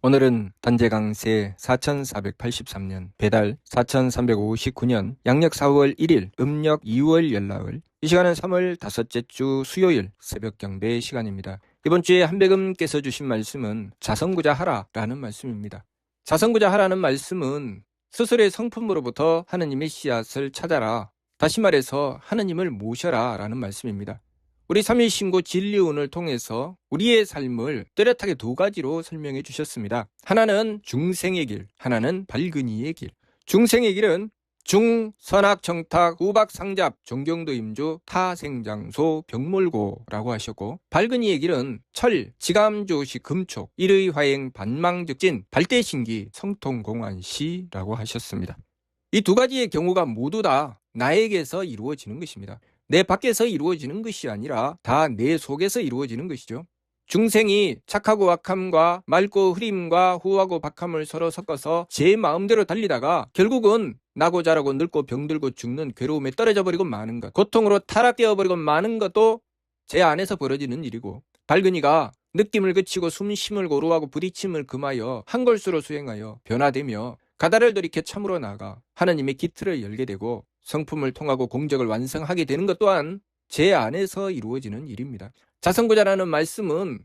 오늘은 단재강세 4483년 배달 4359년 양력 4월 1일 음력 2월 열나흘 이 시간은 3월 다섯째 주 수요일 새벽 경배 시간입니다. 이번 주에 한백음께서 주신 말씀은 자성구자 하라라는 말씀입니다. 자성구자 하라는 말씀은 스스로의 성품으로부터 하느님의 씨앗을 찾아라, 다시 말해서 하느님을 모셔라 라는 말씀입니다. 우리 삼위신고 진리운을 통해서 우리의 삶을 뚜렷하게 두 가지로 설명해 주셨습니다. 하나는 중생의 길, 하나는 발근이의 길. 중생의 길은 중, 선악, 정탁, 우박, 상잡, 종경도 임주, 타생장소, 병몰고라고 하셨고, 발근이의 길은 철, 지감조시, 금촉, 일의 화행, 반망적진, 발대신기, 성통공안시라고 하셨습니다. 이 두 가지의 경우가 모두 다 나에게서 이루어지는 것입니다. 내 밖에서 이루어지는 것이 아니라 다 내 속에서 이루어지는 것이죠. 중생이 착하고 악함과 맑고 흐림과 후하고 박함을 서로 섞어서 제 마음대로 달리다가 결국은 나고 자라고 늙고 병들고 죽는 괴로움에 떨어져 버리고 마는 것, 고통으로 타락되어 버리고 마는 것도 제 안에서 벌어지는 일이고, 발근이가 느낌을 그치고 숨쉼을 고루하고 부딪힘을 금하여 한 걸수로 수행하여 변화되며 가다를 돌이켜 참으로 나아가 하나님의 기틀을 열게 되고 성품을 통하고 공적을 완성하게 되는 것 또한 제 안에서 이루어지는 일입니다. 자성구자라는 말씀은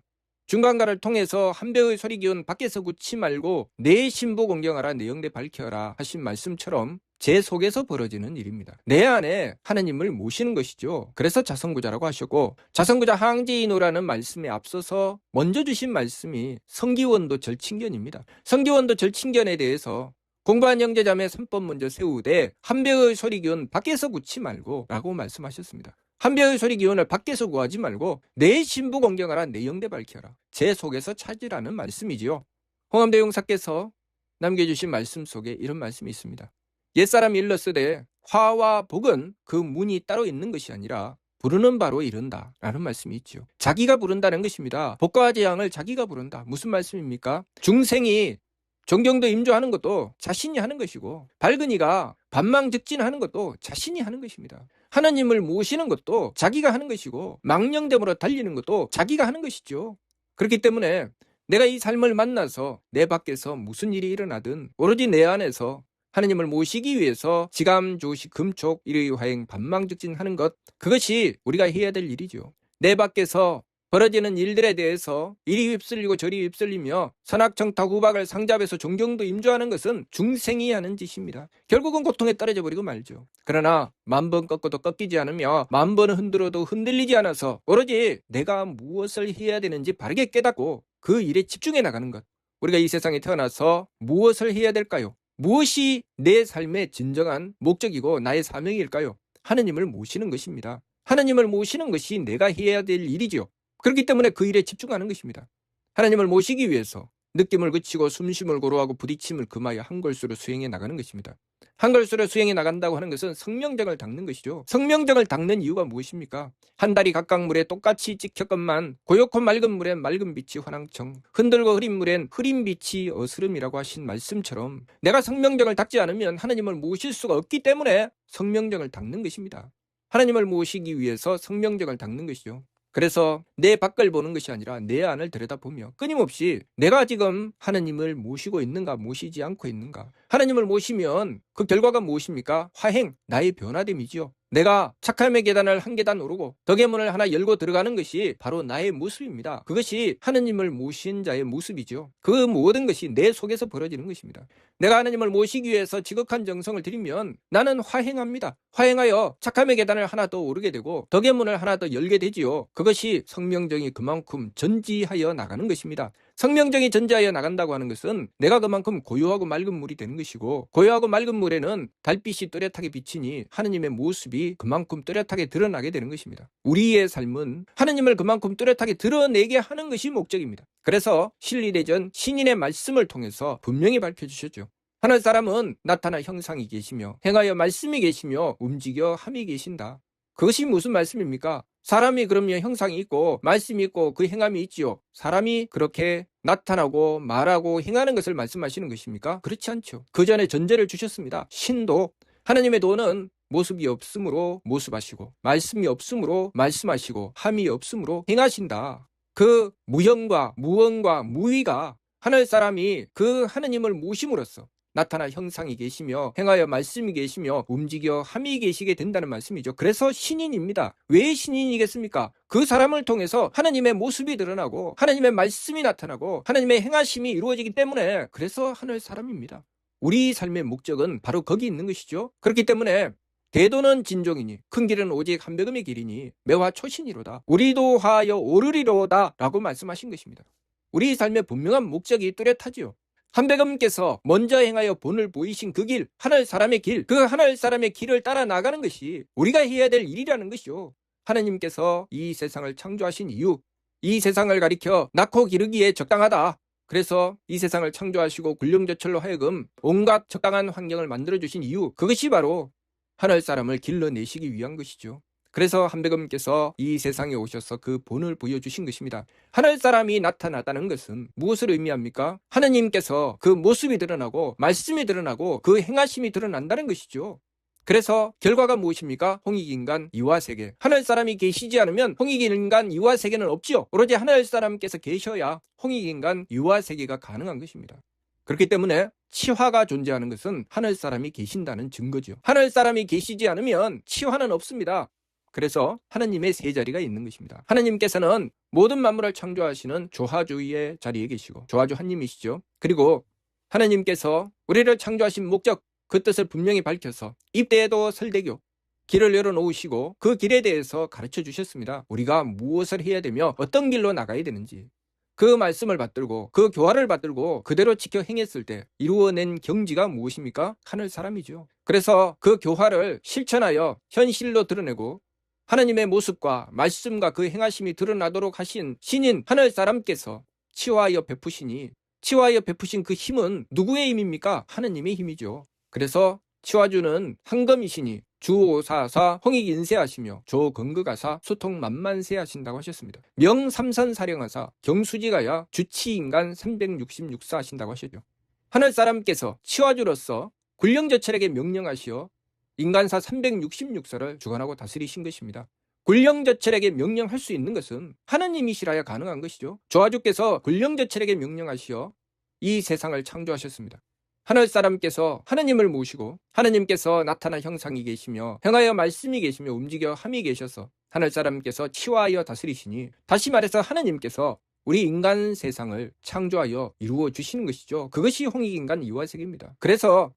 중간가를 통해서 한 배의 소리 기운 밖에서 굳지 말고 내 신부 공경하라, 내 영대 밝혀라 하신 말씀처럼 제 속에서 벌어지는 일입니다. 내 안에 하나님을 모시는 것이죠. 그래서 자성구자라고 하셨고, 자성구자 항지인호라는 말씀에 앞서서 먼저 주신 말씀이 성기원도 절친견입니다. 성기원도 절친견에 대해서 공부한 형제자매 3번 먼저 세우되 한 배의 소리 기운 밖에서 굳지 말고 라고 말씀하셨습니다. 한 배의 소리 기운을 밖에서 구하지 말고 내 신부 공경하라, 내 영대 밝혀라, 제 속에서 찾으라는 말씀이지요. 홍암대 용사께서 남겨주신 말씀 속에 이런 말씀이 있습니다. 옛사람이 일렀으되 화와 복은 그 문이 따로 있는 것이 아니라 부르는 바로 이른다 라는 말씀이 있죠. 자기가 부른다는 것입니다. 복과 재앙을 자기가 부른다. 무슨 말씀입니까? 중생이 종경도 임조하는 것도 자신이 하는 것이고, 발근이가 반망적진하는 것도 자신이 하는 것입니다. 하나님을 모시는 것도 자기가 하는 것이고, 망령됨으로 달리는 것도 자기가 하는 것이죠. 그렇기 때문에 내가 이 삶을 만나서 내 밖에서 무슨 일이 일어나든 오로지 내 안에서 하나님을 모시기 위해서 지감, 조시, 금촉, 일의 화행, 반망적진하는 것, 그것이 우리가 해야 될 일이죠. 내 밖에서 벌어지는 일들에 대해서 이리 휩쓸리고 저리 휩쓸리며 선악정탁 우박을 상잡해서 종경도 임조하는 것은 중생이 하는 짓입니다. 결국은 고통에 떨어져 버리고 말죠. 그러나 만번 꺾어도 꺾이지 않으며 만번 흔들어도 흔들리지 않아서 오로지 내가 무엇을 해야 되는지 바르게 깨닫고 그 일에 집중해 나가는 것. 우리가 이 세상에 태어나서 무엇을 해야 될까요? 무엇이 내 삶의 진정한 목적이고 나의 사명일까요? 하느님을 모시는 것입니다. 하느님을 모시는 것이 내가 해야 될 일이지요. 그렇기 때문에 그 일에 집중하는 것입니다. 하나님을 모시기 위해서 느낌을 그치고 숨쉼을 고루하고 부딪힘을 금하여 한 걸수로 수행해 나가는 것입니다. 한 걸수로 수행해 나간다고 하는 것은 성명정을 닦는 것이죠. 성명정을 닦는 이유가 무엇입니까? 한 달이 각각 물에 똑같이 찍혔건만 고요코 맑은 물엔 맑은 빛이 화낭청, 흔들고 흐린 물엔 흐린 빛이 어스름이라고 하신 말씀처럼 내가 성명정을 닦지 않으면 하나님을 모실 수가 없기 때문에 성명정을 닦는 것입니다. 하나님을 모시기 위해서 성명정을 닦는 것이죠. 그래서 내 밖을 보는 것이 아니라 내 안을 들여다보며 끊임없이 내가 지금 하나님을 모시고 있는가 모시지 않고 있는가. 하나님을 모시면 그 결과가 무엇입니까? 화행, 나의 변화됨이지요. 내가 착함의 계단을 한 계단 오르고 덕의 문을 하나 열고 들어가는 것이 바로 나의 모습입니다. 그것이 하나님을 모신 자의 모습이죠. 그 모든 것이 내 속에서 벌어지는 것입니다. 내가 하나님을 모시기 위해서 지극한 정성을 들이면 나는 화행합니다. 화행하여 착함의 계단을 하나 더 오르게 되고 덕의 문을 하나 더 열게 되지요. 그것이 성명정이 그만큼 전지하여 나가는 것입니다. 성명정이 전지하여 나간다고 하는 것은 내가 그만큼 고요하고 맑은 물이 되는 것이고, 고요하고 맑은 물에는 달빛이 뚜렷하게 비치니 하느님의 모습이 그만큼 뚜렷하게 드러나게 되는 것입니다. 우리의 삶은 하느님을 그만큼 뚜렷하게 드러내게 하는 것이 목적입니다. 그래서 신리대전 신인의 말씀을 통해서 분명히 밝혀주셨죠. 하늘 사람은 나타나 형상이 계시며 행하여 말씀이 계시며 움직여 함이 계신다. 그것이 무슨 말씀입니까? 사람이 그러면 형상이 있고 말씀이 있고 그 행함이 있지요. 사람이 그렇게 나타나고 말하고 행하는 것을 말씀하시는 것입니까? 그렇지 않죠. 그 전에 전제를 주셨습니다. 신도, 하나님의 도는 모습이 없으므로 모습하시고 말씀이 없으므로 말씀하시고 함이 없으므로 행하신다. 그 무형과 무언과 무위가 하늘 사람이 그 하느님을 모심으로써 나타나 형상이 계시며 행하여 말씀이 계시며 움직여 함이 계시게 된다는 말씀이죠. 그래서 신인입니다. 왜 신인이겠습니까? 그 사람을 통해서 하나님의 모습이 드러나고 하나님의 말씀이 나타나고 하나님의 행하심이 이루어지기 때문에 그래서 하늘 사람입니다. 우리 삶의 목적은 바로 거기 있는 것이죠. 그렇기 때문에 대도는 진종이니 큰 길은 오직 한백음의 길이니 매화 초신이로다. 우리도 하여 오르리로다 라고 말씀하신 것입니다. 우리 삶의 분명한 목적이 뚜렷하지요. 한백음께서 먼저 행하여 본을 보이신 그 길, 하늘 사람의 길, 그 하늘 사람의 길을 따라 나가는 것이 우리가 해야 될 일이라는 것이요. 하나님께서 이 세상을 창조하신 이유, 이 세상을 가리켜 낳고 기르기에 적당하다. 그래서 이 세상을 창조하시고 굴령저철로 하여금 온갖 적당한 환경을 만들어주신 이유, 그것이 바로 하늘 사람을 길러내시기 위한 것이죠. 그래서 한백음께서 이 세상에 오셔서 그 본을 보여주신 것입니다. 하늘 사람이 나타나다는 것은 무엇을 의미합니까? 하느님께서 그 모습이 드러나고 말씀이 드러나고 그 행하심이 드러난다는 것이죠. 그래서 결과가 무엇입니까? 홍익인간 이화세계. 하늘 사람이 계시지 않으면 홍익인간 이화세계는 없지요. 오로지 하늘 사람께서 계셔야 홍익인간 이화세계가 가능한 것입니다. 그렇기 때문에 치화가 존재하는 것은 하늘 사람이 계신다는 증거죠. 하늘 사람이 계시지 않으면 치화는 없습니다. 그래서 하나님의 세 자리가 있는 것입니다. 하나님께서는 모든 만물을 창조하시는 조화주의 자리에 계시고 조화주 하나님이시죠. 그리고 하나님께서 우리를 창조하신 목적, 그 뜻을 분명히 밝혀서 입대에도 설대교, 길을 열어놓으시고 그 길에 대해서 가르쳐 주셨습니다. 우리가 무엇을 해야 되며 어떤 길로 나가야 되는지. 그 말씀을 받들고 그 교화를 받들고 그대로 지켜 행했을 때 이루어낸 경지가 무엇입니까? 하늘 사람이죠. 그래서 그 교화를 실천하여 현실로 드러내고 하나님의 모습과 말씀과 그 행하심이 드러나도록 하신 신인 하늘 사람께서 치화하여 베푸시니 치화하여 베푸신 그 힘은 누구의 힘입니까? 하나님의 힘이죠. 그래서 치화주는 황금이시니 주오사사 홍익인세하시며 조건극하사 수통만만세하신다고 하셨습니다. 명삼선사령하사 경수지가야 주치인간 366사 하신다고 하셨죠. 하늘 사람께서 치화주로서 굴령저철에게 명령하시어 인간사 366사를 주관하고 다스리신 것입니다. 굴령저철에게 명령할 수 있는 것은 하나님이시라야 가능한 것이죠. 조화주께서 굴령저철에게 명령하시어 이 세상을 창조하셨습니다. 하늘 사람께서 하나님을 모시고 하나님께서 나타나 형상이 계시며 행하여 말씀이 계시며 움직여 함이 계셔서 하늘 사람께서 치화하여 다스리시니 다시 말해서 하나님께서 우리 인간 세상을 창조하여 이루어 주시는 것이죠. 그것이 홍익인간 이화세계입니다. 그래서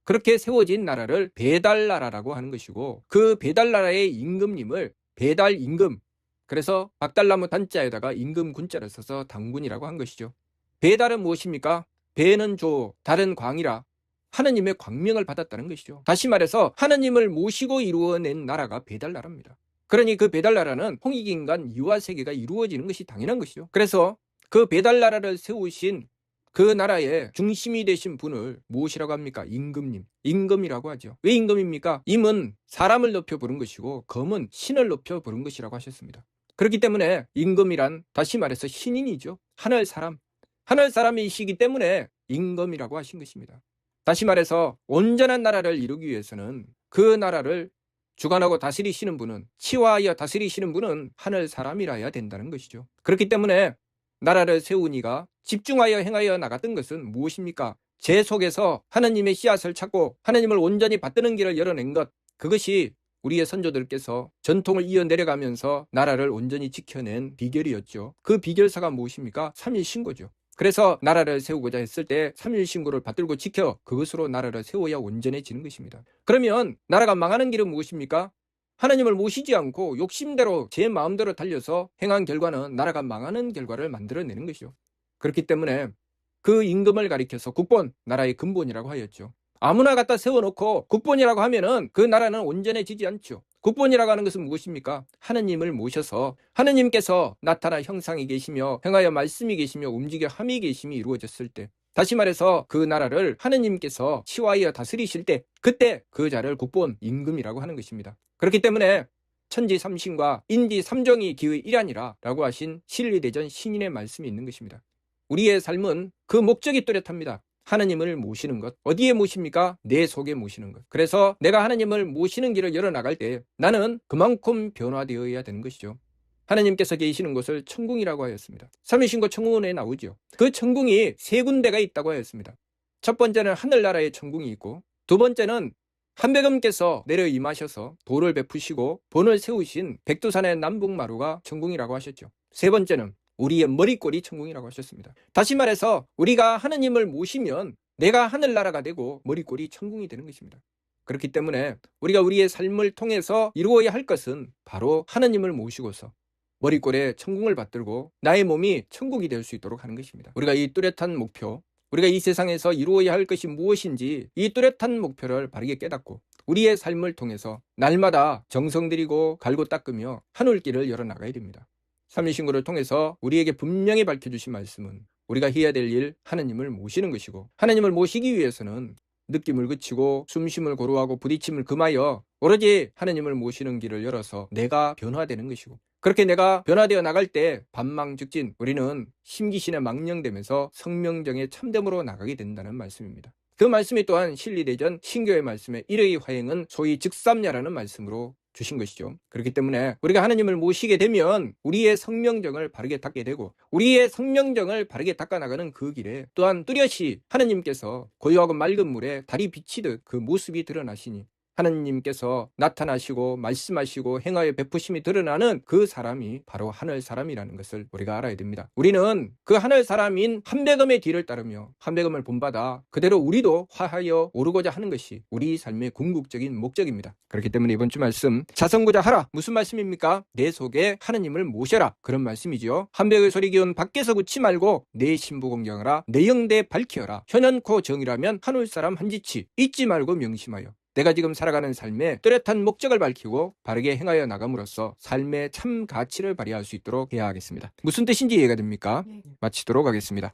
그렇게 세워진 나라를 배달나라라고 하는 것이고 그 배달나라의 임금님을 배달임금, 그래서 박달나무 단자에다가 임금 군자를 써서 당군이라고 한 것이죠. 배달은 무엇입니까? 배는 조, 달은 광이라 하느님의 광명을 받았다는 것이죠. 다시 말해서 하느님을 모시고 이루어낸 나라가 배달나라입니다. 그러니 그 배달나라는 홍익인간 이화세계가 이루어지는 것이 당연한 것이죠. 그래서 그 배달나라를 세우신 그 나라의 중심이 되신 분을 무엇이라고 합니까? 임금님, 임금이라고 하죠. 왜 임금입니까? 임은 사람을 높여 부른 것이고 검은 신을 높여 부른 것이라고 하셨습니다. 그렇기 때문에 임금이란 다시 말해서 신인이죠. 하늘 사람, 하늘 사람이시기 때문에 임금이라고 하신 것입니다. 다시 말해서 온전한 나라를 이루기 위해서는 그 나라를 주관하고 다스리시는 분은, 치화하여 다스리시는 분은 하늘 사람이라야 된다는 것이죠. 그렇기 때문에 나라를 세우니가 집중하여 행하여 나갔던 것은 무엇입니까? 제 속에서 하나님의 씨앗을 찾고 하나님을 온전히 받드는 길을 열어낸 것, 그것이 우리의 선조들께서 전통을 이어내려가면서 나라를 온전히 지켜낸 비결이었죠. 그 비결사가 무엇입니까? 삼일신고죠. 그래서 나라를 세우고자 했을 때 삼일신고를 받들고 지켜 그것으로 나라를 세워야 온전해지는 것입니다. 그러면 나라가 망하는 길은 무엇입니까? 하나님을 모시지 않고 욕심대로 제 마음대로 달려서 행한 결과는 나라가 망하는 결과를 만들어내는 것이죠. 그렇기 때문에 그 임금을 가리켜서 국본, 나라의 근본이라고 하였죠. 아무나 갖다 세워놓고 국본이라고 하면은 그 나라는 온전해지지 않죠. 국본이라고 하는 것은 무엇입니까? 하느님을 모셔서 하느님께서 나타나 형상이 계시며 행하여 말씀이 계시며 움직여 함이 계심이 이루어졌을 때, 다시 말해서 그 나라를 하느님께서 치화하여 다스리실 때, 그때 그 자를 국본, 임금이라고 하는 것입니다. 그렇기 때문에 천지 삼신과 인지 삼정이 기의 일환이라 라고 하신 신리대전 신인의 말씀이 있는 것입니다. 우리의 삶은 그 목적이 뚜렷합니다. 하나님을 모시는 것. 어디에 모십니까? 내 속에 모시는 것. 그래서 내가 하나님을 모시는 길을 열어나갈 때 나는 그만큼 변화되어야 되는 것이죠. 하나님께서 계시는 곳을 천궁이라고 하였습니다. 삼위신고 천궁원에 나오죠. 그 천궁이 세 군데가 있다고 하였습니다. 첫 번째는 하늘나라의 천궁이 있고, 두 번째는 한백음께서 내려 임하셔서 도를 베푸시고 본을 세우신 백두산의 남북마루가 천궁이라고 하셨죠. 세 번째는 우리의 머리꼴이 천궁이라고 하셨습니다. 다시 말해서 우리가 하느님을 모시면 내가 하늘나라가 되고 머리꼴이 천궁이 되는 것입니다. 그렇기 때문에 우리가 우리의 삶을 통해서 이루어야 할 것은 바로 하느님을 모시고서 머리꼴에 천궁을 받들고 나의 몸이 천국이 될 수 있도록 하는 것입니다. 우리가 이 뚜렷한 목표, 우리가 이 세상에서 이루어야 할 것이 무엇인지 이 뚜렷한 목표를 바르게 깨닫고 우리의 삶을 통해서 날마다 정성 들이고 갈고 닦으며 하늘길을 열어나가야 됩니다. 삼위신고를 통해서 우리에게 분명히 밝혀주신 말씀은 우리가 해야 될 일, 하느님을 모시는 것이고, 하느님을 모시기 위해서는 느낌을 그치고 숨쉼을 고루하고 부딪힘을 금하여 오로지 하느님을 모시는 길을 열어서 내가 변화되는 것이고, 그렇게 내가 변화되어 나갈 때 반망즉진 우리는 심기신에 망령되면서 성명정의 참됨으로 나가게 된다는 말씀입니다. 그 말씀이 또한 신리대전 신교의 말씀에 일의 화행은 소위 즉삼야라는 말씀으로 주신 것이죠. 그렇기 때문에 우리가 하나님을 모시게 되면 우리의 성명정을 바르게 닦게 되고, 우리의 성명정을 바르게 닦아나가는 그 길에 또한 뚜렷이 하나님께서 고요하고 맑은 물에 달이 비치듯 그 모습이 드러나시니 하나님께서 나타나시고 말씀하시고 행하여 베푸심이 드러나는 그 사람이 바로 하늘 사람이라는 것을 우리가 알아야 됩니다. 우리는 그 하늘 사람인 한백음의 뒤를 따르며 한백음을 본받아 그대로 우리도 화하여 오르고자 하는 것이 우리 삶의 궁극적인 목적입니다. 그렇기 때문에 이번 주 말씀 자성고자 하라. 무슨 말씀입니까? 내 속에 하느님을 모셔라. 그런 말씀이지요. 한백의 소리 기운 밖에서 굳지 말고 내 신부 공경하라. 내 영대 밝히어라. 현현코 정이라면 하늘 사람 한지치 잊지 말고 명심하여 내가 지금 살아가는 삶에 뚜렷한 목적을 밝히고 바르게 행하여 나감으로써 삶의 참 가치를 발휘할 수 있도록 해야 하겠습니다. 무슨 뜻인지 이해가 됩니까? 마치도록 하겠습니다.